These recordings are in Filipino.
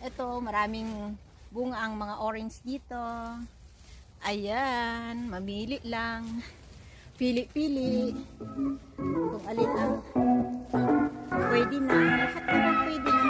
Ito, maraming bunga ang mga orange dito. Ayan, mamili lang. Pili-pili. Kung alin ang pwede na. Lahat naman pwede na.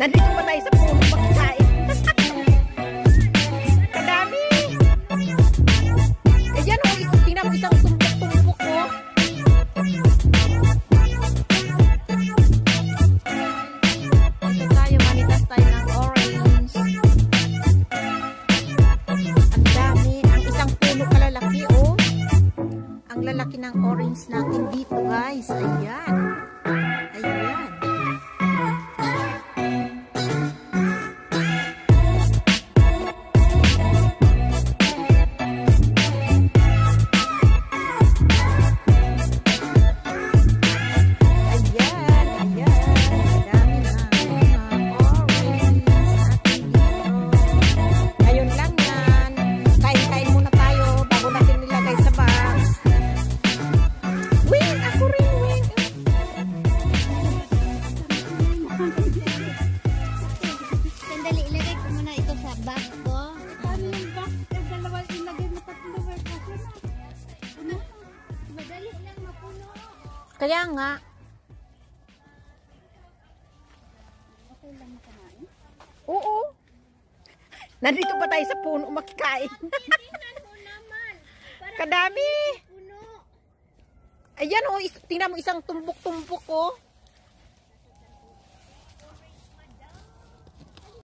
Nandito pa tayo sa puno magkain. Kadami. Eh yan o, tingnan mo isang tumpok-tumpok ko. Ito tayo, manitas tayo ng orange. Ang dami. Ang isang puno kalalaki o. Ang lalaki ng orange natin dito guys. Ayan. Ayan. Kaya nga. Okay lang makakain? Oo. Nandito pa tayo sa puno makikain. Kadami. Puno. Ayan o, tingnan mo isang tumbok-tumbok o.